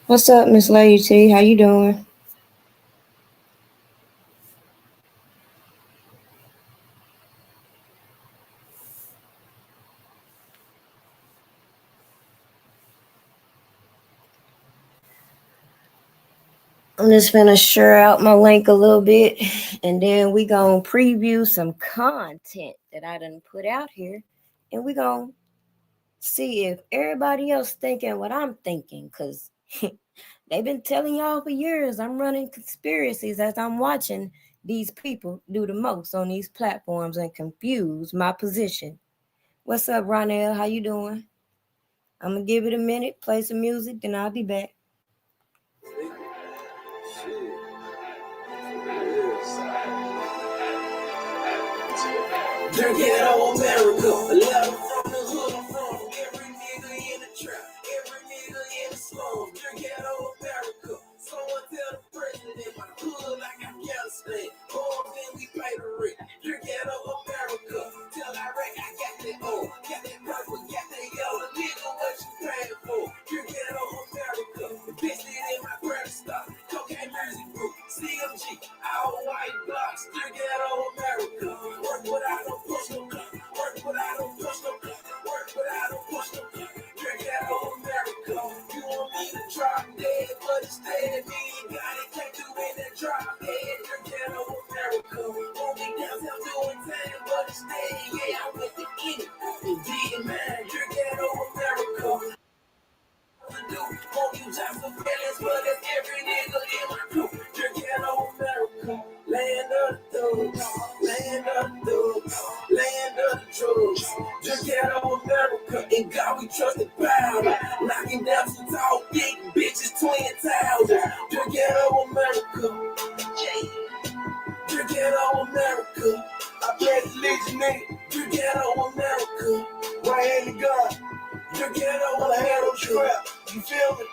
What's up, Miss Lady T? How you doing? I'm just gonna share out my link a little bit, and then we gonna preview some content that I done put out here, and we gonna see if everybody else thinking what I'm thinking, cause they've been telling y'all for years I'm running conspiracies as I'm watching these people do the most on these platforms and confuse my position. What's up, Ronell? How you doing? I'm gonna give it a minute, play some music, then I'll be back. Dear ghetto America, a letter from the hood I'm from. Every nigga in the trap, every nigga in the slum. Dear ghetto America, someone tell the president my hood like Afghanistan. Bombs and we pay the rent. Dear ghetto America, tell Iraq I got that old, got that purple, got that yellow. Nigga, what you paying for? Dear ghetto America, invested in my credit stock, cocaine music group, CMG, all white blocks. Dear ghetto America, work without no push no gun, work without no push no gun, work without no push no gun. Dear ghetto America, you want me to drop dead, but instead me got it, can't do in that drop dead. Dear ghetto America, want me downtown doing time, but instead, yeah, I went to get it, and did mine. Dear ghetto America, do want you just for feelings, but it's every nigga in my crew. Dear ghetto America, land of the thugs, land of the thugs, land of the drugs. Dear ghetto America, in God we trust the power, knocking down some tall, big bitches, twin towers. Dear ghetto America, dear ghetto America, I pledge allegiance. Dear ghetto America, right hand to God. Dear ghetto, I had no trap. You feel me?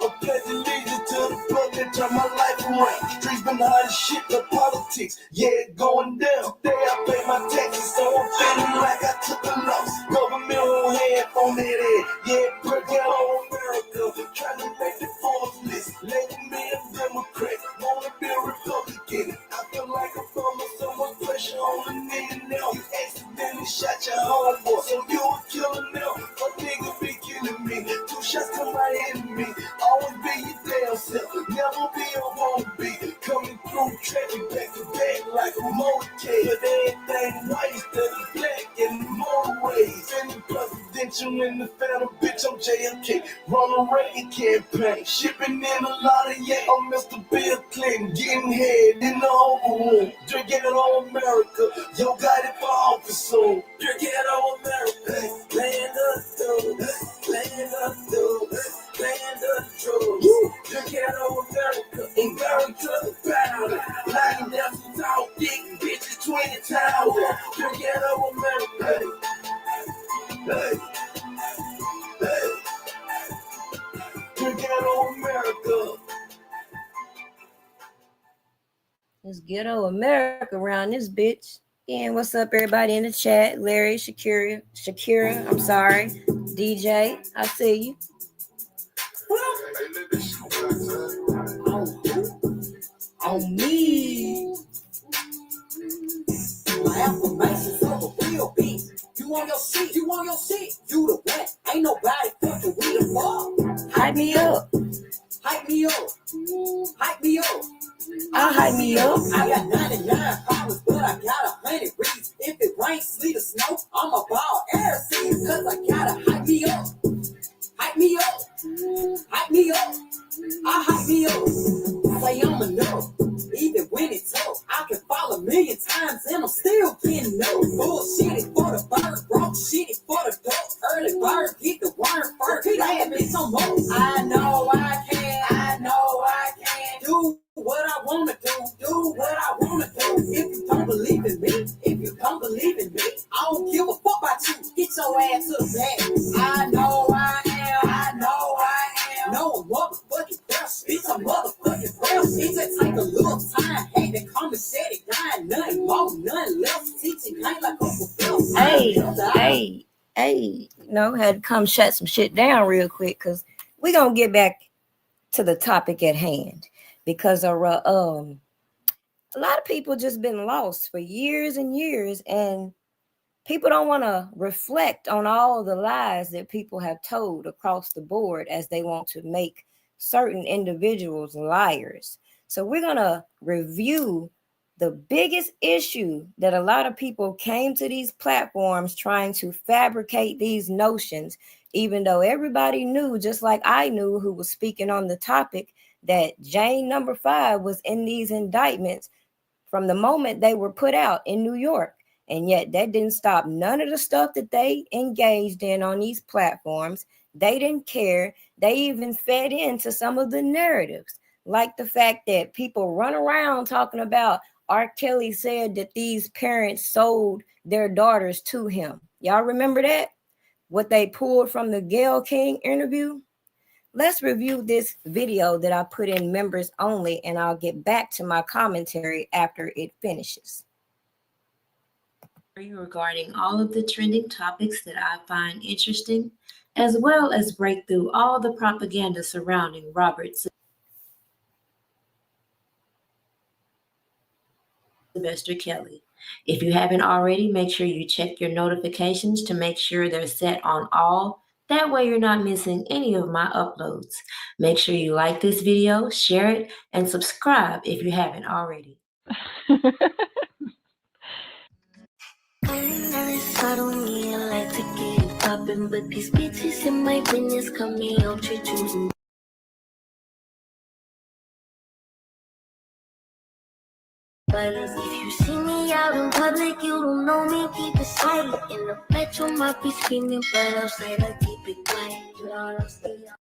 I pledge allegiance to the book that turned my life around. Streets been hard as shit, but politics, yeah, it going down. Today I pay my taxes, so I'm feeling like I took a loss. Government on hand on that head, yeah, break out on America. Trying to make the fourth list, label me a Democrat, wanna be a Republican. I feel like I'm under so much pressure on a nigga now. You accidentally shot your homeboy, so you a killer now. A nigga be killing me, 2 shots to my enemy. Always be your damn self, never be a wannabe. Coming through traffic back to back like a motorcade. But everything white instead of black in more ways. In the presidential in the phantom, bitch, I'm JFK. Ronald Reagan campaign, shipping in a lot of yeah. I'm Mr. Bill Clinton, getting head in the Oval Room. Drinking it on America, yo got it for office soon. Drinking it on America, land of the thugs, land of the thugs. Land of the drugs, the ghetto America, and very trust the powder. Lying down some tall, big bitches, 20 towers. The ghetto America, hey, hey, the ghetto America. It's ghetto America around this bitch. And what's up, everybody in the chat? Larry, Shakira, I'm sorry. DJ, I see you. On me. My affirmations of a real beat. You on your seat, you on your seat. You the one, ain't nobody fucking with the ball. Hype me up. Hype me up. Hype me up. I'll hype me up. I got 99 problems, but I got 100 reasons. If it rains, sleet, or snow, I'm a ball air season. Cause I gotta hype me up. Hype me up. Hype me up. I hype me up. Say I'm enough. Even when it's tough, I can fall 1,000,000 times and I'm still getting no bullshit. It for the bird, broke shit it for the duck. Early bird, get the worm first. Glad me some more. I know I can. I know I can do what I wanna do. Do what I wanna do. If you don't believe in me, if you don't believe in me, I don't give a fuck about you. Get your ass to the back. I know I am. I know I am. No motherfucking fresh. It's a motherfucking fresh. It just take a little time. Hey, they come and set it down. Nothing more, nothing less. Teaching ain't like Uncle Phil. Hey. No, had to come shut some shit down real quick because we're going to get back to the topic at hand, because a lot of people just been lost for years and years, and people don't want to reflect on all the lies that people have told across the board, as they want to make certain individuals liars. So we're going to review the biggest issue that a lot of people came to these platforms trying to fabricate these notions, even though everybody knew, just like I knew who was speaking on the topic, that Jane number 5 was in these indictments from the moment they were put out in New York. And yet that didn't stop none of the stuff that they engaged in on these platforms. They didn't care. They even fed into some of the narratives, like the fact that people run around talking about R. Kelly said that these parents sold their daughters to him. Y'all remember that? What they pulled from the Gayle King interview? Let's review this video that I put in members only, and I'll get back to my commentary after it finishes. Regarding all of the trending topics that I find interesting, as well as break through all the propaganda surrounding Robert Sylvester Kelly. If you haven't already, make sure you check your notifications to make sure they're set on all. That way you're not missing any of my uploads. Make sure you like this video, share it, and subscribe if you haven't already. I don't need a light to get it poppin', but these bitches in my business come me out to choosing. But if you see me out in public, you don't know me, keep it silent. In the bedroom, I be screaming, but outside, I keep it quiet. You know, I'll stay out.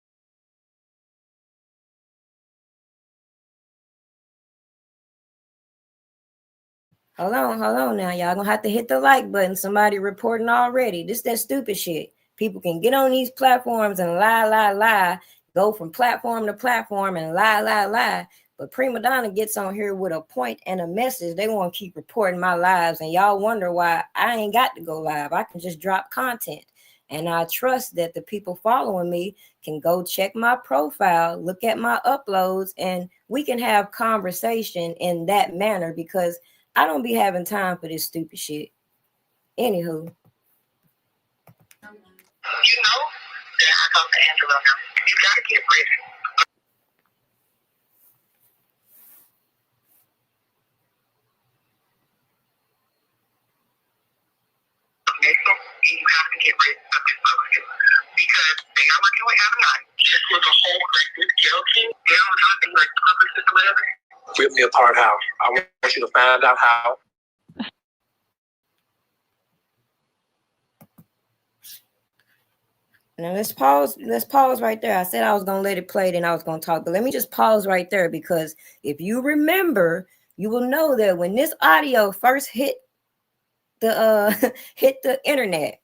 Hold on now. Y'all gonna have to hit the like button. Somebody reporting already. This that stupid shit. People can get on these platforms and lie, go from platform to platform and lie. But Prima Donna gets on here with a point and a message. They want to keep reporting my lives, and y'all wonder why I ain't got to go live. I can just drop content. And I trust that the people following me can go check my profile, look at my uploads, and we can have conversation in that manner, because I don't be having time for this stupid shit. Anywho. You know that I talked to Angela now. You gotta get ready. You have to get rid of this public because they are working with Avalon. This was a whole collective guilty. They don't have to like publicist whatever. Rip me apart how? I want you to find out how. Now let's pause right there. I said I was going to let it play, then I was going to talk, but let me just pause right there, because if you remember, you will know that when this audio first hit the hit the internet,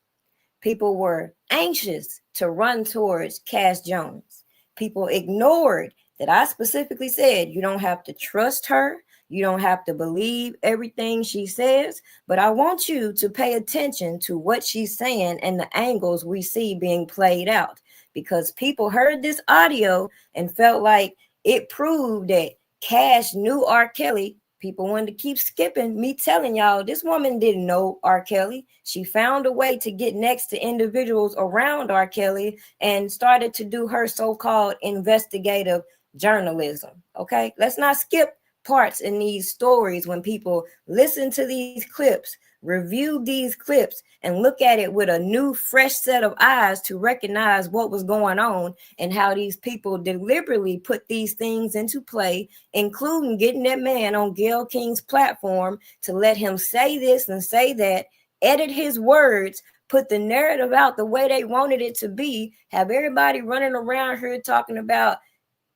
people were anxious to run towards Cass Jones. People ignored that I specifically said you don't have to trust her. You don't have to believe everything she says, but I want you to pay attention to what she's saying and the angles we see being played out, because people heard this audio and felt like it proved that Cash knew R. Kelly. People wanted to keep skipping me telling y'all this woman didn't know R. Kelly. She found a way to get next to individuals around R. Kelly and started to do her so-called investigative journalism. Okay, let's not skip parts in these stories when people listen to these clips, review these clips, and look at it with a new, fresh set of eyes to recognize what was going on and how these people deliberately put these things into play, including getting that man on Gayle King's platform to let him say this and say that, edit his words, put the narrative out the way they wanted it to be, have everybody running around here talking about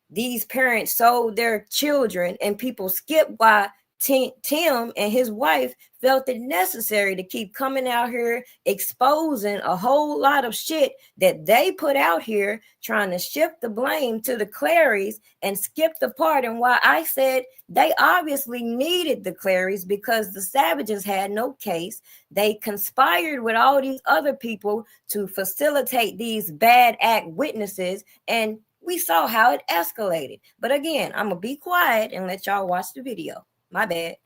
these parents sold their children, and people skip why Tim and his wife felt it necessary to keep coming out here exposing a whole lot of shit that they put out here, trying to shift the blame to the Clarys and skip the part and why I said they obviously needed the Clarys because the Savages had no case. They conspired with all these other people to facilitate these bad act witnesses, and we saw how it escalated. But again, I'm gonna be quiet and let y'all watch the video. My bad.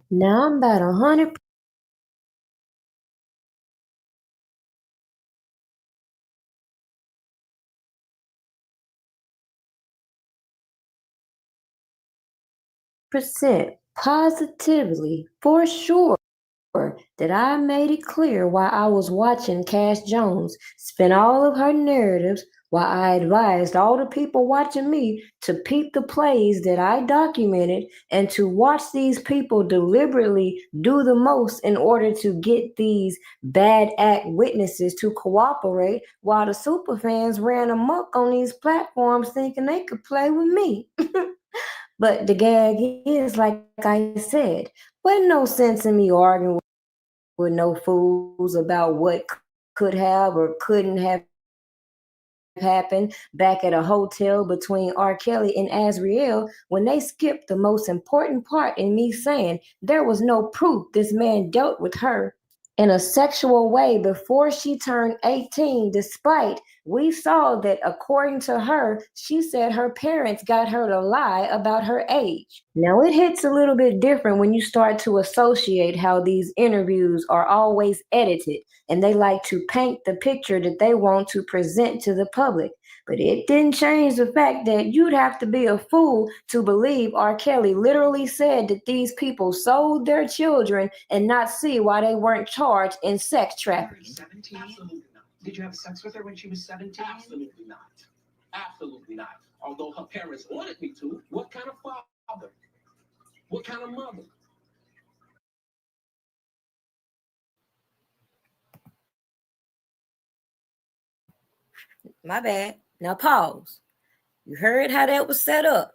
Now I'm about 100%. Positively, for sure, that I made it clear while I was watching Cash Jones spin all of her narratives, while I advised all the people watching me to peep the plays that I documented and to watch these people deliberately do the most in order to get these bad act witnesses to cooperate, while the superfans ran amok on these platforms thinking they could play with me. But the gag is, like I said, wasn't no sense in me arguing with no fools about what could have or couldn't have happened back at a hotel between R. Kelly and Azriel when they skipped the most important part in me saying there was no proof this man dealt with her in a sexual way before she turned 18, despite we saw that according to her, she said her parents got her to lie about her age. Now it hits a little bit different when you start to associate how these interviews are always edited and they like to paint the picture that they want to present to the public. But it didn't change the fact that you'd have to be a fool to believe R. Kelly literally said that these people sold their children and not see why they weren't charged in sex trafficking. 17? Absolutely not. Did you have sex with her when she was 17? Absolutely not. Absolutely not. Although her parents wanted me to. What kind of father? What kind of mother? My bad. Now pause. You heard how that was set up.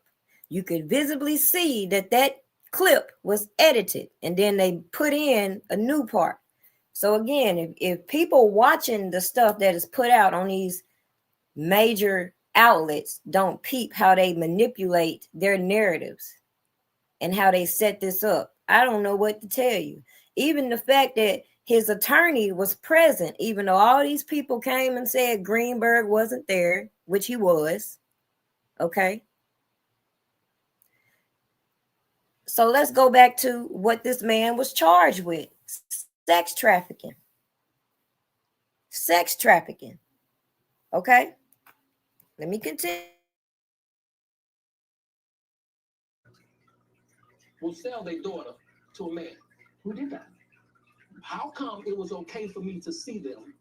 You could visibly see that that clip was edited and then they put in a new part. So again, if people watching the stuff that is put out on these major outlets don't peep how they manipulate their narratives and how they set this up, I don't know what to tell you. Even the fact that his attorney was present, even though all these people came and said Greenberg wasn't there, which he was. Okay. So let's go back to what this man was charged with. Sex trafficking. Sex trafficking. Okay. Let me continue. Will sell their daughter to a man. Who did that? How come it was okay for me to see them?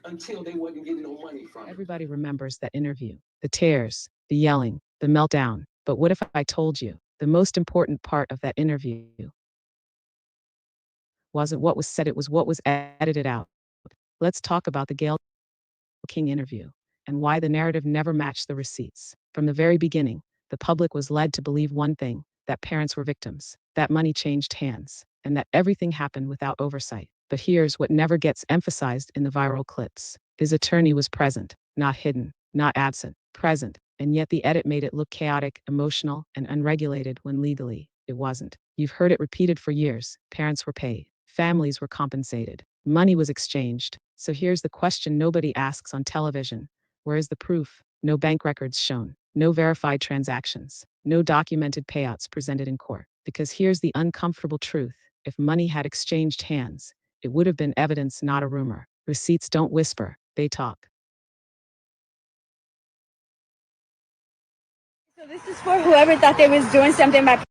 Until they wasn't getting no money from it. Everybody remembers that interview, the tears, the yelling, the meltdown. But what if I told you the most important part of that interview wasn't what was said, it was what was edited out? Let's talk about the Gayle King interview and why the narrative never matched the receipts. From the very beginning, the public was led to believe one thing, that parents were victims, that money changed hands, and that everything happened without oversight. But here's what never gets emphasized in the viral clips. His attorney was present, not hidden, not absent, present, and yet the edit made it look chaotic, emotional, and unregulated when legally, it wasn't. You've heard it repeated for years. Parents were paid, families were compensated, money was exchanged. So here's the question nobody asks on television. Where is the proof? No bank records shown, no verified transactions, no documented payouts presented in court. Because here's the uncomfortable truth. If money had exchanged hands, it would have been evidence, not a rumor. Receipts don't whisper, they talk. So this is for whoever thought they was doing something by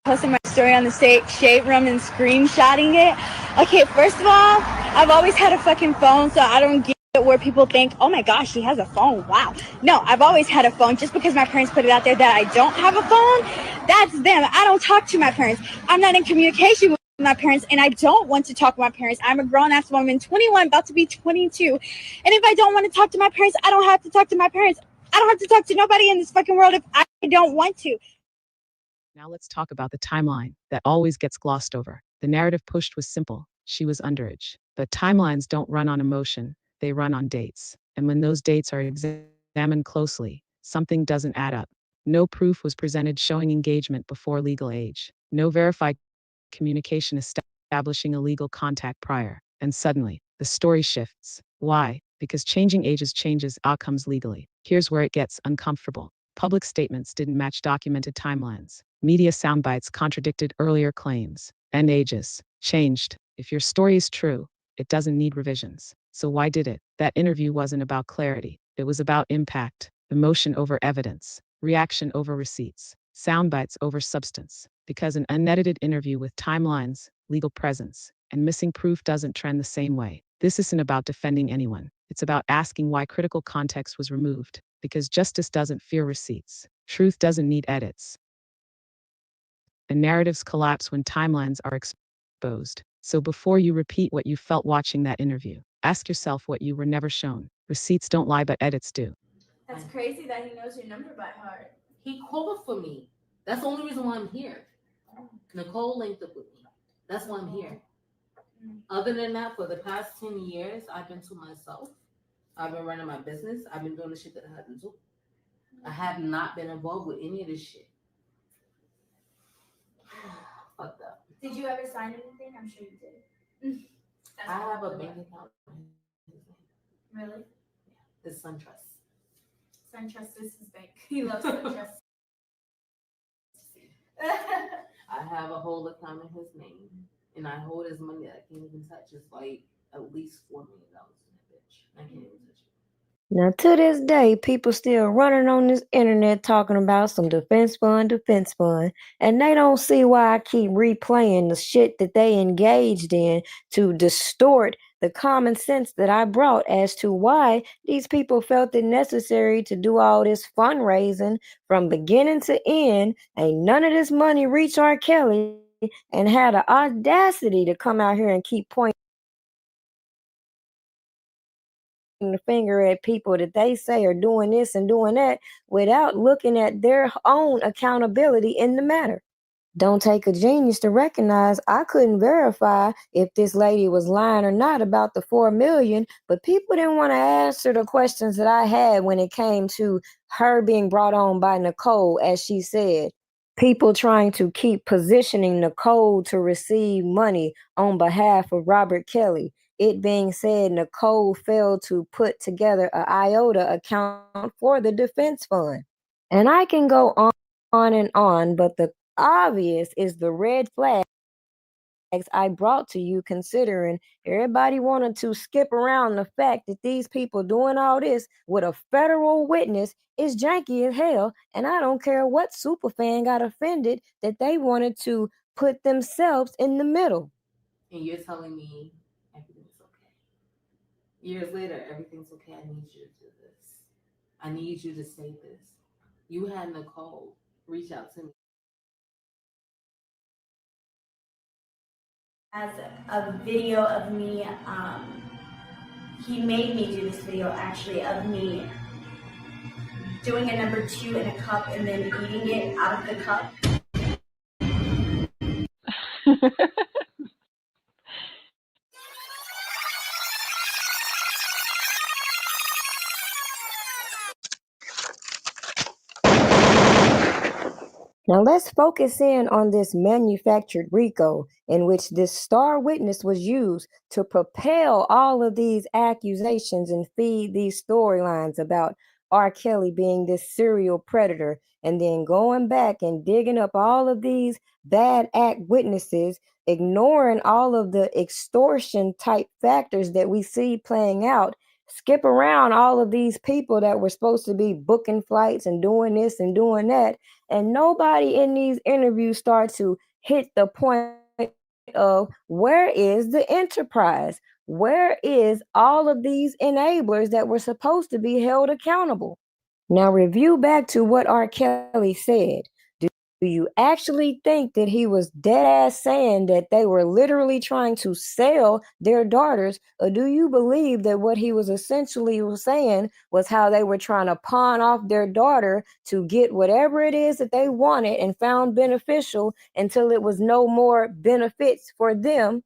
posting my story on the shade room and screenshotting it. Okay, first of all, I've always had a fucking phone, so I don't get where people think, oh my gosh, she has a phone. Wow. No, I've always had a phone. Just because my parents put it out there that I don't have a phone, that's them. I don't talk to my parents. I'm not in communication with my parents, and I don't want to talk to my parents. I'm a grown-ass woman, 21, about to be 22. And if I don't want to talk to my parents, I don't have to talk to my parents. I don't have to talk to nobody in this fucking world if I don't want to. Now let's talk about the timeline that always gets glossed over. The narrative pushed was simple. She was underage. But timelines don't run on emotion, they run on dates. And when those dates are examined closely, something doesn't add up. No proof was presented showing engagement before legal age. No verified communication establishing a legal contact prior. And suddenly, the story shifts. Why? Because changing ages changes outcomes legally. Here's where it gets uncomfortable. Public statements didn't match documented timelines. Media soundbites contradicted earlier claims. And ages changed. If your story is true, it doesn't need revisions. So why did it? That interview wasn't about clarity. It was about impact, emotion over evidence, reaction over receipts, soundbites over substance. Because an unedited interview with timelines, legal presence, and missing proof doesn't trend the same way. This isn't about defending anyone. It's about asking why critical context was removed. Because justice doesn't fear receipts. Truth doesn't need edits. And narratives collapse when timelines are exposed. So before you repeat what you felt watching that interview, ask yourself what you were never shown. Receipts don't lie, but edits do. That's crazy that he knows your number by heart. He called for me. That's the only reason why I'm here. Nicole linked up with me. That's why I'm here. Other than that, for the past 10 years, I've been to myself. I've been running my business. I've been doing the shit that I had to do. I have not been involved with any of this shit. Fuck that. Did you ever sign anything? I'm sure you did. I have a bank account. Really? It's SunTrust. SunTrust is his bank. He loves SunTrust. I have a whole account in his name, and I hold his money that I can't even touch. It's like at least $4 million in that bitch. I can't even touch it. Now, to this day, people still running on this internet talking about some defense fund, and they don't see why I keep replaying the shit that they engaged in to distort the common sense that I brought as to why these people felt it necessary to do all this fundraising from beginning to end. Ain't none of this money reach R. Kelly, and had the audacity to come out here and keep pointing the finger at people that they say are doing this and doing that without looking at their own accountability in the matter. Don't take a genius to recognize I couldn't verify if this lady was lying or not about the 4 million, but people didn't want to answer the questions that I had when it came to her being brought on by Nicole, as she said. People trying to keep positioning Nicole to receive money on behalf of Robert Kelly. It being said, Nicole failed to put together an IOTA account for the defense fund. And I can go on and on, but the obvious is the red flags I brought to you, considering everybody wanted to skip around the fact that these people doing all this with a federal witness is janky as hell. And I don't care what superfan got offended that they wanted to put themselves in the middle. And you're telling me everything's okay. Years later, everything's okay. I need you to do this. I need you to say this. You had Nicole reach out to me. As a video of me, he made me do this video actually of me doing a number 2 in a cup and then eating it out of the cup. Now let's focus in on this manufactured RICO in which this star witness was used to propel all of these accusations and feed these storylines about R. Kelly being this serial predator, and then going back and digging up all of these bad act witnesses, ignoring all of the extortion type factors that we see playing out, skip around all of these people that were supposed to be booking flights and doing this and doing that. And nobody in these interviews start to hit the point of where is the enterprise? Where is all of these enablers that were supposed to be held accountable? Now review back to what R. Kelly said. Do you actually think that he was dead ass saying that they were literally trying to sell their daughters? Or do you believe that what he was essentially saying was how they were trying to pawn off their daughter to get whatever it is that they wanted and found beneficial until it was no more benefits for them?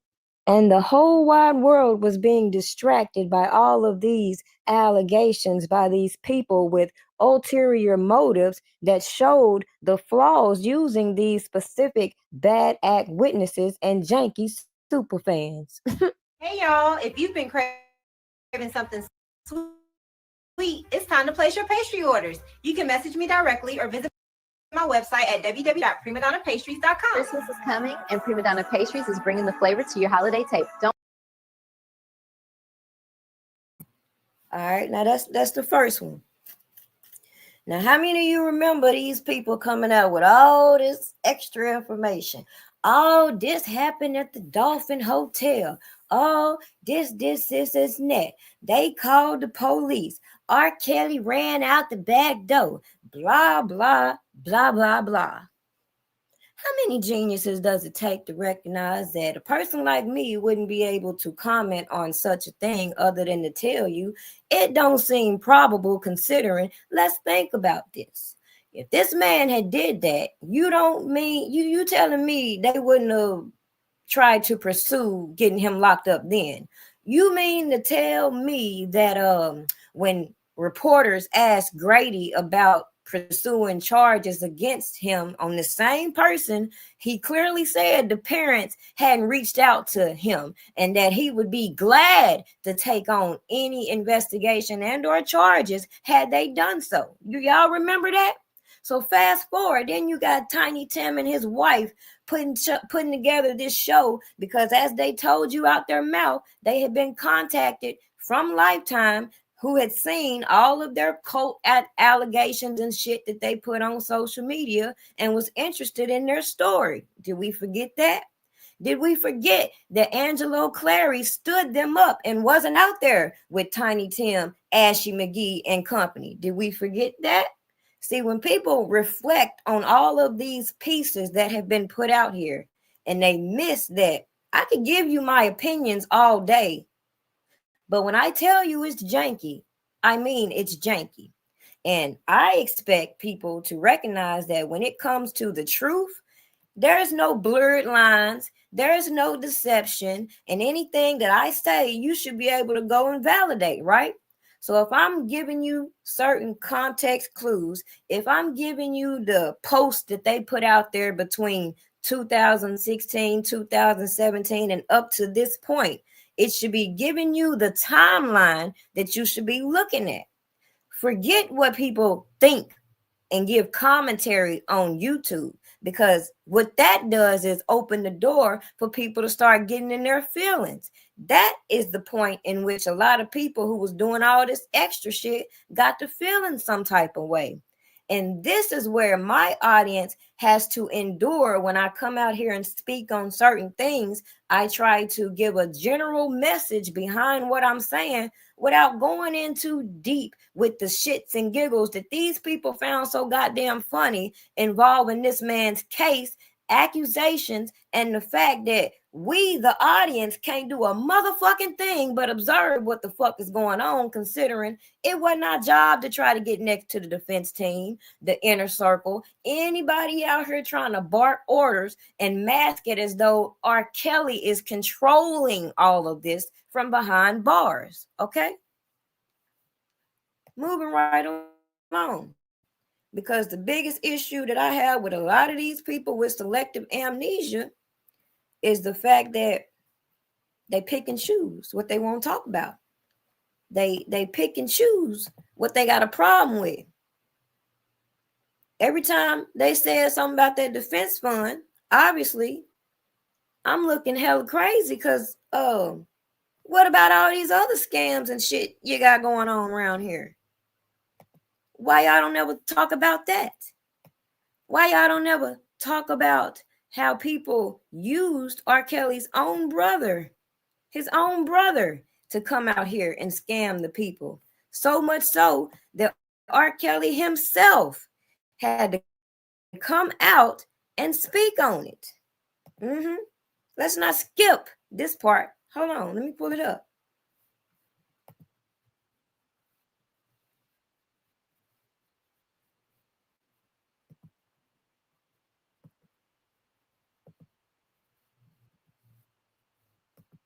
And the whole wide world was being distracted by all of these allegations by these people with ulterior motives that showed the flaws using these specific bad act witnesses and janky super fans. Hey y'all, if you've been craving something sweet, it's time to place your pastry orders. You can message me directly or visit my website at www.primadonnapastries.com. Christmas is coming, and Prima Donna Pastries is bringing the flavor to your holiday table. All right, now that's the first one. Now, how many of you remember these people coming out with all this extra information? Oh, this happened at the Dolphin Hotel. Oh, this, and that. They called the police. R. Kelly ran out the back door. Blah, blah, blah, blah, blah. How many geniuses does it take to recognize that a person like me wouldn't be able to comment on such a thing other than to tell you it don't seem probable considering? Let's think about this. If this man had did that, you don't mean you telling me they wouldn't have tried to pursue getting him locked up then? You mean to tell me that when reporters asked Grady about pursuing charges against him on the same person, he clearly said the parents hadn't reached out to him and that he would be glad to take on any investigation and or charges had they done so. Y'all remember that? So fast forward, then you got Tiny Tim and his wife putting together this show because, as they told you out their mouth, they had been contacted from Lifetime, who had seen all of their cult allegations and shit that they put on social media and was interested in their story. Did we forget that? Did we forget that Angelo Clary stood them up and wasn't out there with Tiny Tim, Ashy McGee, and company? Did we forget that? See, when people reflect on all of these pieces that have been put out here and they miss that, I could give you my opinions all day, but when I tell you it's janky, I mean it's janky. And I expect people to recognize that when it comes to the truth, there's no blurred lines, there's no deception, and anything that I say, you should be able to go and validate, right? So if I'm giving you certain context clues, if I'm giving you the post that they put out there between 2016, 2017, and up to this point, it should be giving you the timeline that you should be looking at. Forget what people think and give commentary on YouTube, because what that does is open the door for people to start getting in their feelings. That is the point in which a lot of people who was doing all this extra shit got to feeling some type of way. And this is where my audience has to endure when I come out here and speak on certain things. I try to give a general message behind what I'm saying without going in too deep with the shits and giggles that these people found so goddamn funny involving this man's case, accusations, and the fact that we, the audience, can't do a motherfucking thing but observe what the fuck is going on, considering it wasn't our job to try to get next to the defense team, the inner circle, anybody out here trying to bark orders and mask it as though R. Kelly is controlling all of this from behind bars. Okay? Moving right along. Because the biggest issue that I have with a lot of these people with selective amnesia is the fact that they pick and choose what they want to talk about. They pick and choose what they got a problem with. Every time they said something about that defense fund, obviously, I'm looking hella crazy because What about all these other scams and shit you got going on around here? Why y'all don't ever talk about that? Why y'all don't ever talk about how people used R. Kelly's own brother, his own brother, to come out here and scam the people? So much so that R. Kelly himself had to come out and speak on it. Let's not skip this part. Hold on, let me pull it up.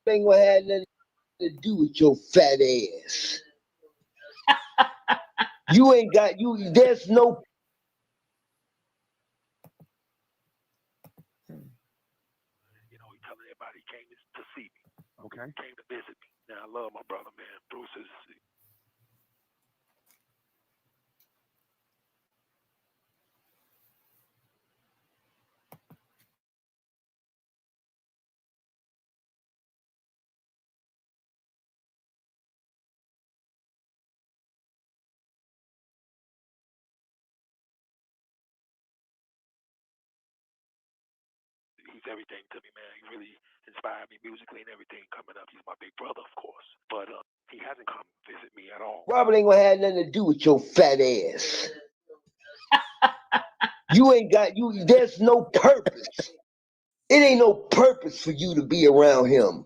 Ain't gonna have nothing to do with your fat ass. You ain't got you. There's no. You know, he telling everybody he came to see me. Okay. Came to visit me. Now I love my brother, man. Bruce is. He's everything to me, man. He really inspired me musically and everything coming up. He's my big brother, of course, but he hasn't come visit me at all. Robert ain't gonna have nothing to do with your fat ass. You ain't got you. There's no purpose. It ain't no purpose for you to be around him.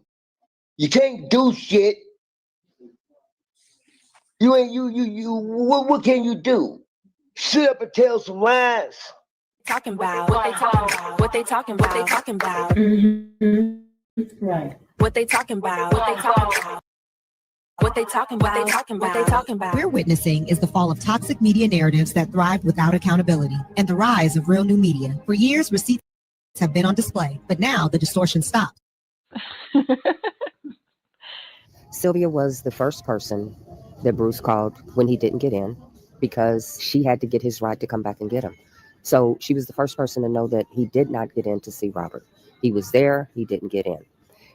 You can't do shit. You ain't you. What can you do? Sit up and tell some lies. Talking about what they talking about, what they talking about, what they talking about. Right. What they talking about, what they talking about. What they talking about, what they talking about, what they talking about. We're witnessing is the fall of toxic media narratives that thrive without accountability and the rise of real new media. For years, receipts have been on display, but now the distortion stops. Sylvia was the first person that Bruce called when he didn't get in because she had to get his ride to come back and get him. So she was the first person to know that he did not get in to see Robert. He was there, he didn't get in.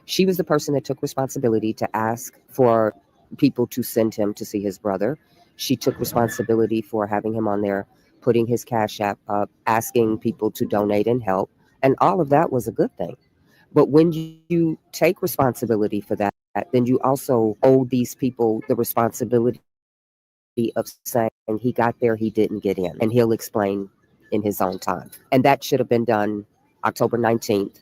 She was the person that took responsibility to ask for people to send him to see his brother. She took responsibility for having him on there, putting his Cash App up, asking people to donate and help. And all of that was a good thing. But when you take responsibility for that, then you also owe these people the responsibility of saying he got there, he didn't get in, and he'll explain in his own time. And that should have been done October 19th,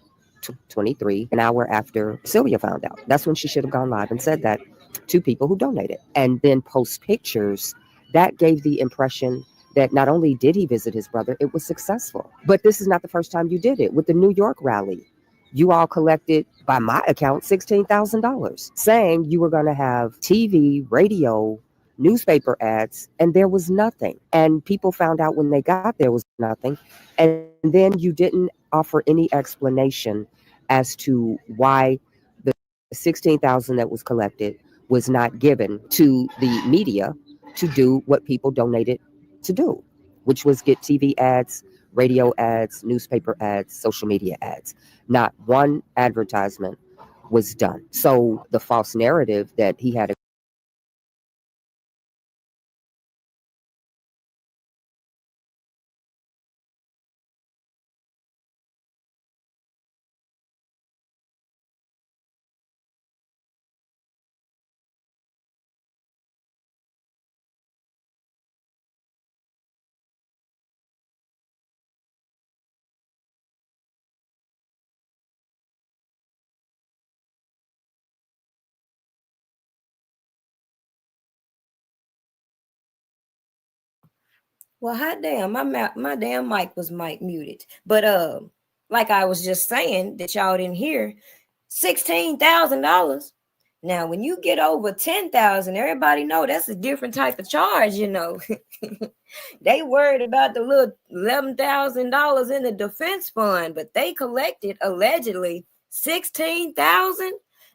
23, an hour after Sylvia found out. That's when she should have gone live and said that to people who donated, and then post pictures. That gave the impression that not only did he visit his brother, it was successful. But this is not the first time you did it. With the New York rally, you all collected, by my account, $16,000, saying you were going to have TV, radio, newspaper ads, and there was nothing. And people found out when they got there was nothing. And then you didn't offer any explanation as to why the $16,000 that was collected was not given to the media to do what people donated to do, which was get TV ads, radio ads, newspaper ads, social media ads. Not one advertisement was done. So the false narrative that he had a Well, hot damn, my damn mic was muted. But like I was just saying that y'all didn't hear, $16,000. Now, when you get over 10,000, everybody know that's a different type of charge. You know, they worried about the little $11,000 in the defense fund, but they collected allegedly 16,000.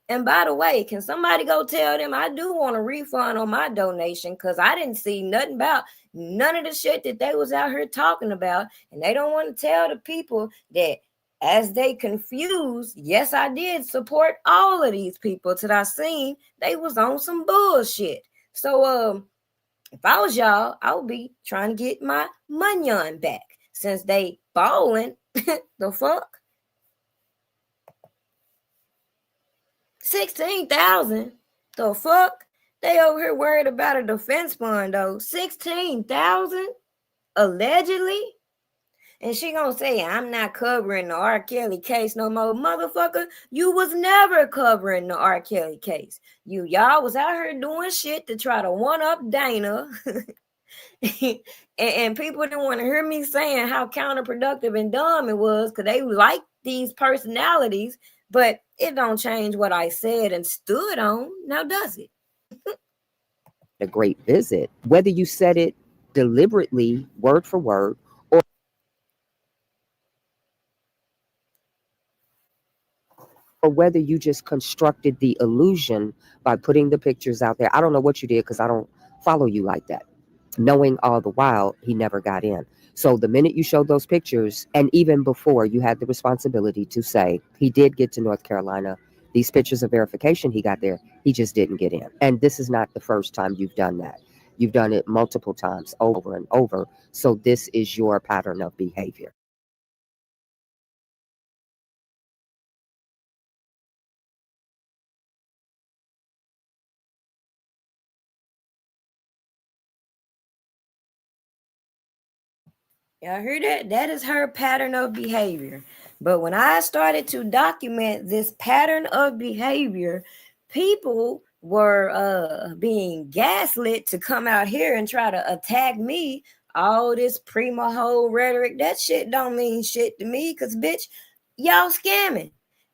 And by the way, can somebody go tell them I do want a refund on my donation, because I didn't see nothing about none of the shit that they was out here talking about, and they don't want to tell the people that as they confused, yes, I did support all of these people till I seen they was on some bullshit. So if I was y'all, I would be trying to get my money back since they balling. The fuck? 16,000? The fuck? They over here worried about a defense fund though. 16,000? Allegedly? And she gonna say, I'm not covering the R. Kelly case no more. Motherfucker, you was never covering the R. Kelly case. Y'all was out here doing shit to try to one-up Dana. and people didn't want to hear me saying how counterproductive and dumb it was because they like these personalities, but it don't change what I said and stood on. Now, does it? A great visit, whether you said it deliberately, word for word, or whether you just constructed the illusion by putting the pictures out there. I don't know what you did because I don't follow you like that. Knowing all the while he never got in. So the minute you showed those pictures, and even before, you had the responsibility to say he did get to North Carolina. These pictures of verification he got there, he just didn't get in. And this is not the first time you've done that. You've done it multiple times over and over. So this is your pattern of behavior. Y'all hear that? That is her pattern of behavior. But when I started to document this pattern of behavior, people were being gaslit to come out here and try to attack me. All this Prima whole rhetoric, that shit don't mean shit to me because, bitch, y'all scamming.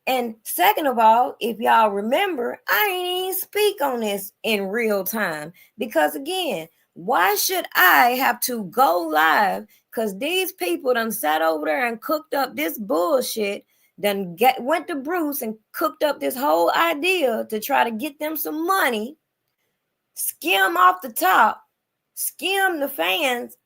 And second of all, if y'all remember, I ain't even speak on this in real time because, again, why should I have to go live? Because these people done sat over there and cooked up this bullshit, went to Bruce and cooked up this whole idea to try to get them some money, skim off the top, skim the fans,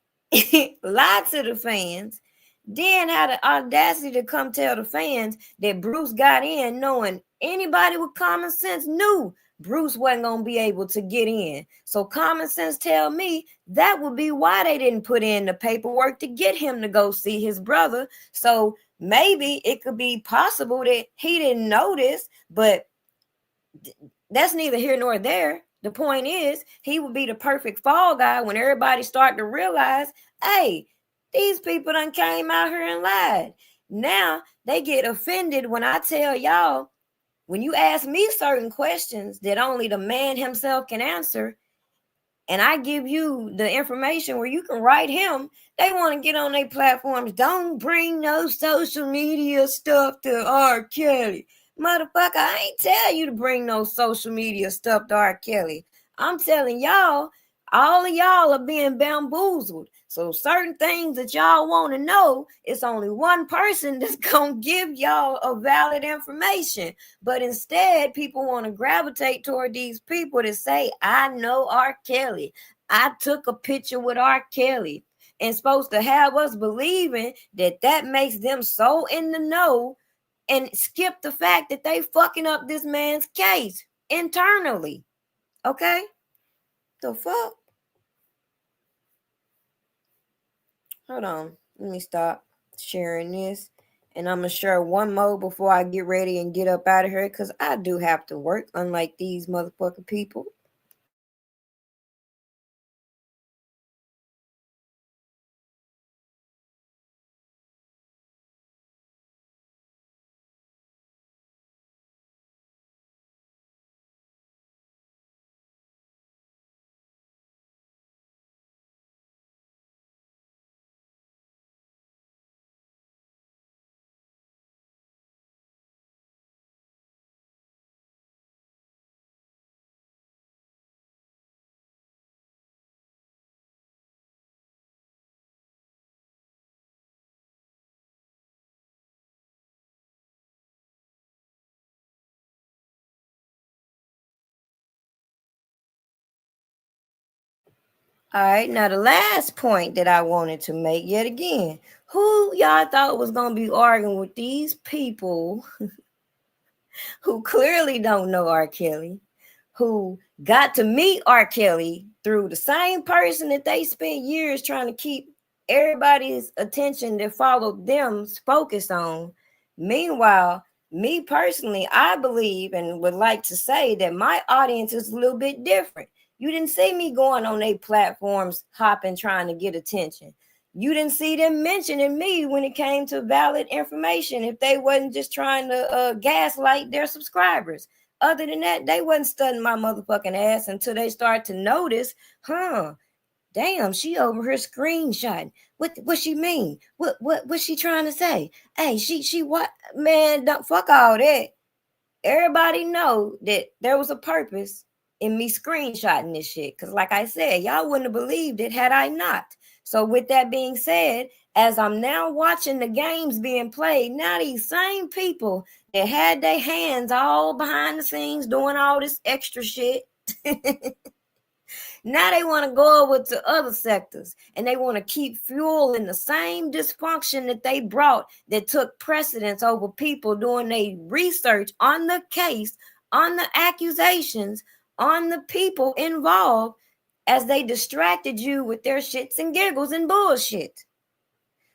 lie to the fans, then had the audacity to come tell the fans that Bruce got in knowing anybody with common sense knew Bruce wasn't going to be able to get in. So common sense tell me that would be why they didn't put in the paperwork to get him to go see his brother. So maybe it could be possible that he didn't notice, but that's neither here nor there. The point is, he would be the perfect fall guy when everybody start to realize, hey, these people done came out here and lied. Now they get offended when I tell y'all, when you ask me certain questions that only the man himself can answer, and I give you the information where you can write him, they want to get on their platforms. Don't bring no social media stuff to R. Kelly. Motherfucker, I ain't tell you to bring no social media stuff to R. Kelly. I'm telling y'all, all of y'all are being bamboozled. So certain things that y'all want to know, it's only one person that's going to give y'all a valid information. But instead, people want to gravitate toward these people that say, I know R. Kelly. I took a picture with R. Kelly. And supposed to have us believing that that makes them so in the know and skip the fact that they fucking up this man's case internally. Okay? The fuck? Hold on. Let me stop sharing this. And I'm going to share one more before I get ready and get up out of here because I do have to work, unlike these motherfucking people. All right, now the last point that I wanted to make yet again, who y'all thought was going to be arguing with these people who clearly don't know R. Kelly, who got to meet R. Kelly through the same person that they spent years trying to keep everybody's attention that followed them focused on. Meanwhile, me personally, I believe and would like to say that my audience is a little bit different. You didn't see me going on their platforms, hopping, trying to get attention. You didn't see them mentioning me when it came to valid information if they wasn't just trying to gaslight their subscribers. Other than that, they wasn't studying my motherfucking ass until they start to notice, damn, she over here screenshotting. What she mean? What she trying to say? Hey, she what? Man, don't fuck all that. Everybody know that there was a purpose in me screenshotting this shit. Because like I said, y'all wouldn't have believed it had I not. So with that being said, as I'm now watching the games being played, now these same people that had their hands all behind the scenes doing all this extra shit, now they want to go over to other sectors and they want to keep fueling the same dysfunction that they brought that took precedence over people doing their research on the case, on the accusations, on the people involved as they distracted you with their shits and giggles and bullshit.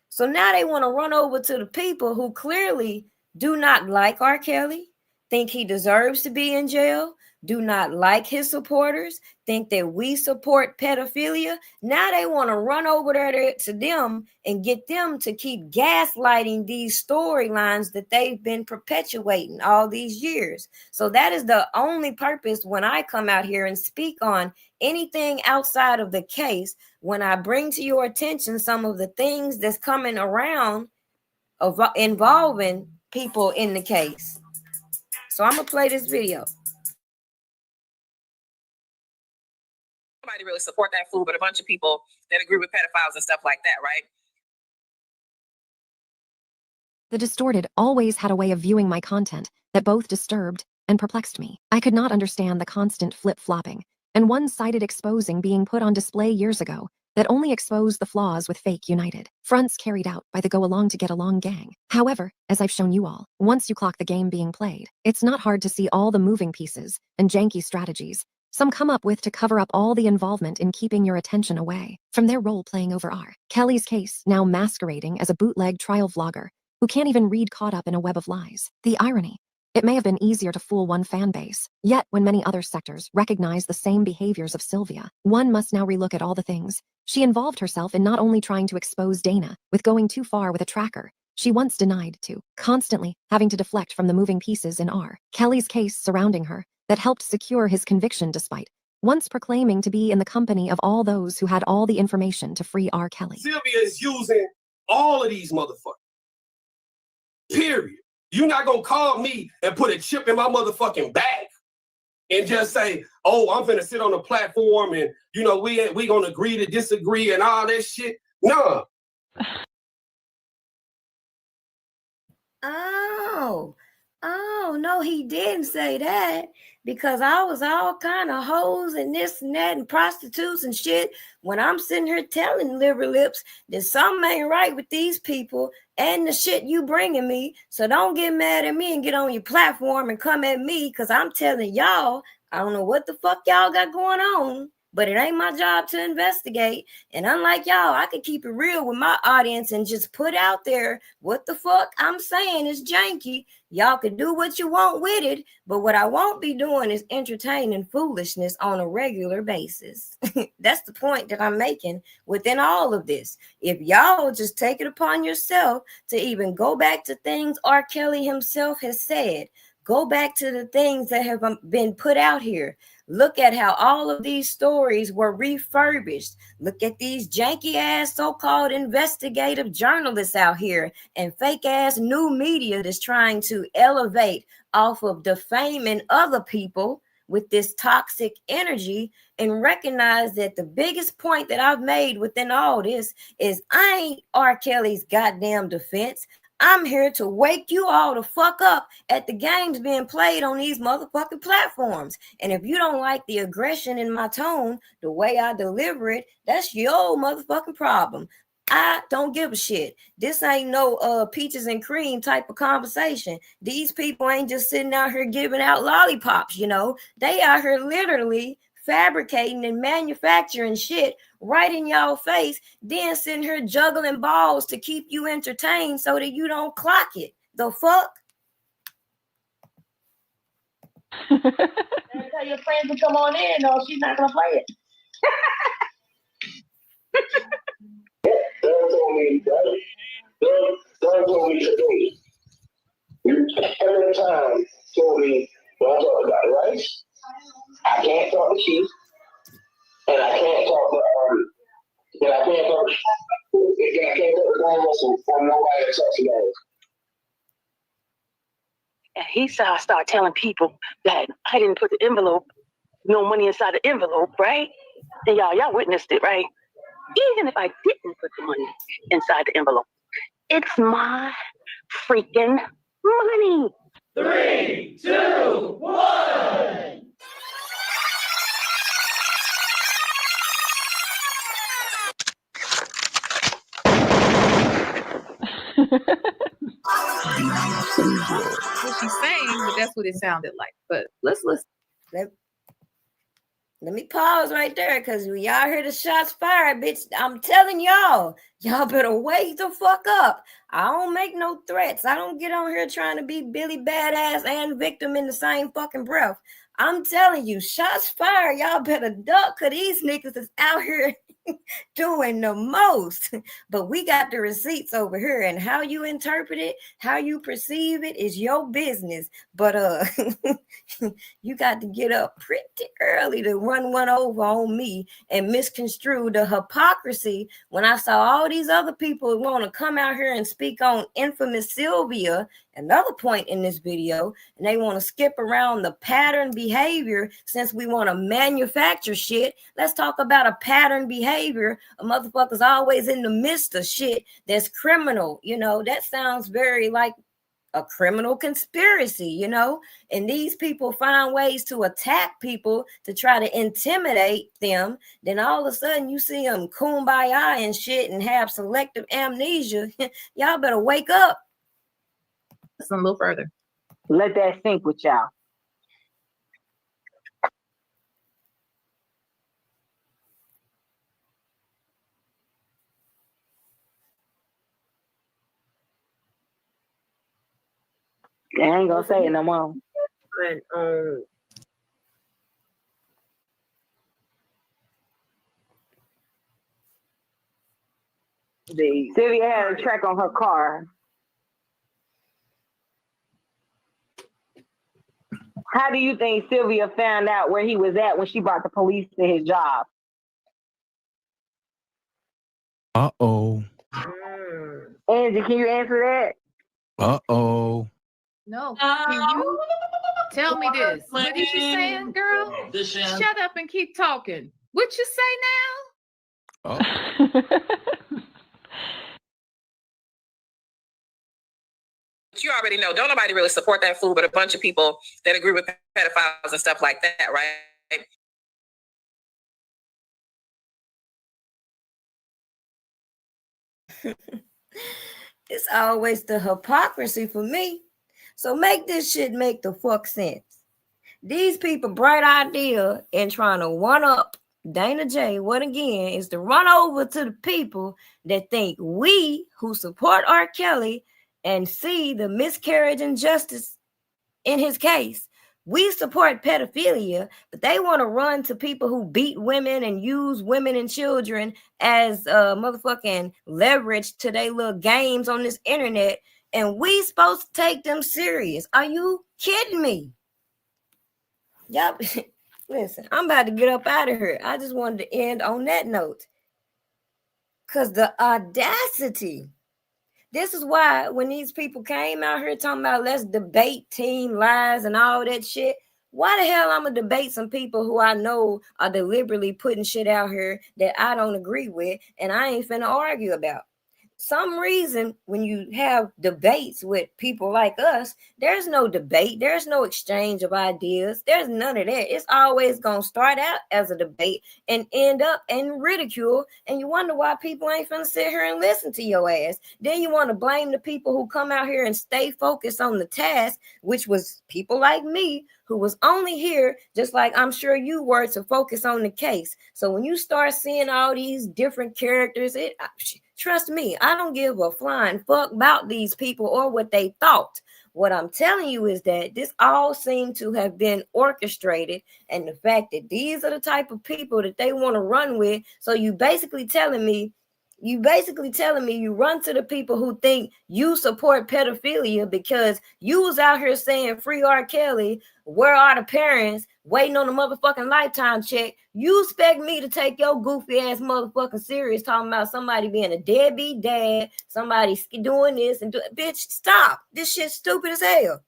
So now they want to run over to the people who clearly do not like R. Kelly, think he deserves to be in jail, do not like his supporters, think that we support pedophilia. Now they want to run over there to them and get them to keep gaslighting these storylines that they've been perpetuating all these years. So that is the only purpose when I come out here and speak on anything outside of the case, when I bring to your attention some of the things that's coming around of involving people in the case. So I'm gonna play this video. Nobody really support that fool, but a bunch of people that agree with pedophiles and stuff like that, right? The Distorted always had a way of viewing my content that both disturbed and perplexed me. I could not understand the constant flip-flopping and one-sided exposing being put on display years ago that only exposed the flaws with fake United fronts carried out by the go-along-to-get-along gang. However, as I've shown you all, once you clock the game being played, it's not hard to see all the moving pieces and janky strategies some come up with to cover up all the involvement in keeping your attention away from their role playing over R. Kelly's case, now masquerading as a bootleg trial vlogger who can't even read, caught up in a web of lies. The irony. It may have been easier to fool one fan base, yet when many other sectors recognize the same behaviors of Sylvia, one must now relook at all the things she involved herself in, not only trying to expose Dana with going too far with a tracker she once denied to, constantly having to deflect from the moving pieces in R. Kelly's case surrounding her that helped secure his conviction despite once proclaiming to be in the company of all those who had all the information to free R. Kelly. Sylvia is using all of these motherfuckers. Period. You're not gonna call me and put a chip in my motherfucking back and just say, oh, I'm finna sit on the platform and, you know, we gonna agree to disagree and all that shit. No. Oh, no, he didn't say that, because I was all kind of hoes and this and that and prostitutes and shit when I'm sitting here telling liver lips that something ain't right with these people and the shit you bringing me. So don't get mad at me and get on your platform and come at me, because I'm telling y'all, I don't know what the fuck y'all got going on, but it ain't my job to investigate. And unlike y'all, I can keep it real with my audience and just put out there what the fuck I'm saying is janky. Y'all can do what you want with it, but what I won't be doing is entertaining foolishness on a regular basis. That's the point that I'm making within all of this. If y'all just take it upon yourself to even go back to things R. Kelly himself has said, go back to the things that have been put out here. Look at how all of these stories were refurbished. Look at these janky ass so-called investigative journalists out here and fake ass new media that's trying to elevate off of defaming other people with this toxic energy, and recognize that the biggest point that I've made within all this is I ain't R. Kelly's goddamn defense. I'm here to wake you all the fuck up at the games being played on these motherfucking platforms. And if you don't like the aggression in my tone, the way I deliver it, that's your motherfucking problem. I don't give a shit. This ain't no peaches and cream type of conversation. These people ain't just sitting out here giving out lollipops, you know. They out here literally fabricating and manufacturing shit right in y'all face, then sitting here juggling balls to keep you entertained so that you don't clock it. The fuck? Tell your friends to come on in, or she's not gonna play it. Don't tell me that. Don't tell me today. You every time told me, don't talk about it, right? I can't talk to Chief, and I can't talk to and I can't talk to Brian Russell for nobody that talks about it. And he started telling people that I didn't put the envelope, no money inside the envelope, right? And y'all witnessed it, right? Even if I didn't put the money inside the envelope, it's my freaking money. 3, 2, 1. What she's saying, but that's what it sounded like. But let's listen. Let me pause right there, because when y'all hear the shots fired, bitch, I'm telling y'all better wake the fuck up. I don't make no threats. I don't get on here trying to be Billy Badass and victim in the same fucking breath. I'm telling you, shots fired. Y'all better duck, because these niggas is out here doing the most. But we got the receipts over here, and how you interpret it, how you perceive it is your business. But you got to get up pretty early to run one over on me and misconstrue the hypocrisy when I saw all these other people want to come out here and speak on infamous Sylvia, another point in this video, and they want to skip around the pattern behavior. Since we want to manufacture shit, let's talk about a pattern behavior. A motherfucker's always in the midst of shit that's criminal. You know, that sounds very like a criminal conspiracy, you know, and these people find ways to attack people to try to intimidate them. Then all of a sudden you see them kumbaya and shit and have selective amnesia. Y'all better wake up. Listen a little further. Let that sink with y'all. I ain't gonna say it no more. And, Sylvia had a track on her car. How do you think Sylvia found out where he was at when she brought the police to his job? Uh-oh. Angie, can you answer that? Uh-oh. No. Can you tell me this? What is she saying, girl? Shut up and keep talking. What you say now? You already know, don't nobody really support that fool but a bunch of people that agree with pedophiles and stuff like that, right? It's always the hypocrisy for me. So make this shit make the fuck sense. These people bright idea in trying to one up Dana J, what again, is to run over to the people that think we who support R. Kelly and see the miscarriage and justice in his case. We support pedophilia, but they want to run to people who beat women and use women and children as motherfucking leverage to their little games on this internet. And we supposed to take them serious. Are you kidding me? Y'all, listen, I'm about to get up out of here. I just wanted to end on that note. Because the audacity. This is why when these people came out here talking about let's debate team lies and all that shit, why the hell I'm going to debate some people who I know are deliberately putting shit out here that I don't agree with and I ain't finna argue about? some reason when you have debates with people like us, there's no debate, there's no exchange of ideas, there's none of that. It's always gonna start out as a debate and end up in ridicule, and you wonder why people ain't finna sit here and listen to your ass. Then you want to blame the people who come out here and stay focused on the task, which was people like me who was only here, just like I'm sure you were, to focus on the case. So when you start seeing all these different characters, trust me, I don't give a flying fuck about these people or what they thought. What I'm telling you is that this all seemed to have been orchestrated, and the fact that these are the type of people that they want to run with. So you basically telling me you run to the people who think you support pedophilia because you was out here saying free R. Kelly, where are the parents, waiting on the motherfucking Lifetime check. You expect me to take your goofy ass motherfucking serious talking about somebody being a deadbeat dad, somebody doing this and bitch, stop. This shit's stupid as hell.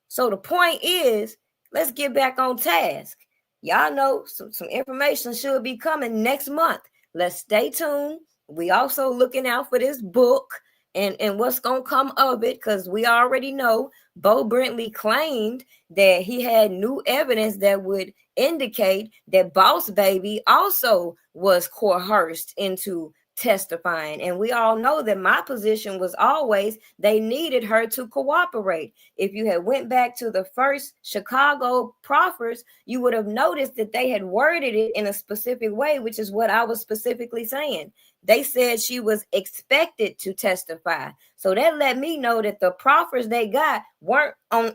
So the point is, let's get back on task. Y'all know some information should be coming next month. Let's stay tuned. We also looking out for this book and what's going to come of it, because we already know Bo Brentley claimed that he had new evidence that would indicate that Boss Baby also was coerced into testifying. And we all know that my position was always they needed her to cooperate. If you had went back to the first Chicago proffers, you would have noticed that they had worded it in a specific way, which is what I was specifically saying. They said she was expected to testify. So that let me know that the proffers they got weren't on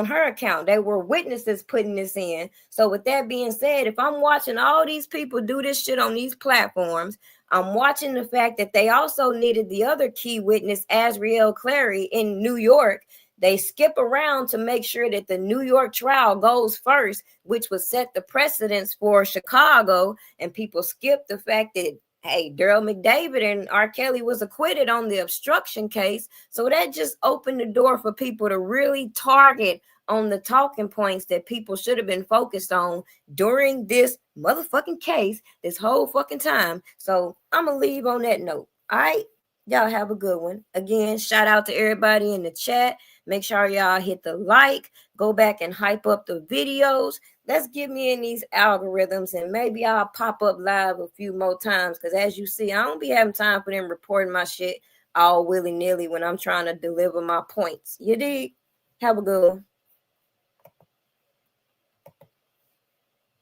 her account. They were witnesses putting this in. So with that being said, if I'm watching all these people do this shit on these platforms, I'm watching the fact that they also needed the other key witness, Azriel Clary, in New York. They skip around to make sure that the New York trial goes first, which would set the precedence for Chicago. And people skip the fact that, hey, Daryl McDavid and R. Kelly was acquitted on the obstruction case. So that just opened the door for people to really target on the talking points that people should have been focused on during this motherfucking case this whole fucking time. So I'm gonna leave on that note. All right, y'all have a good one. Again, shout out to everybody in the chat. Make sure y'all hit the like, go back and hype up the videos. Let's get me in these algorithms, and maybe I'll pop up live a few more times, because as you see, I don't be having time for them reporting my shit all willy-nilly when I'm trying to deliver my points. You dig? Have a good one.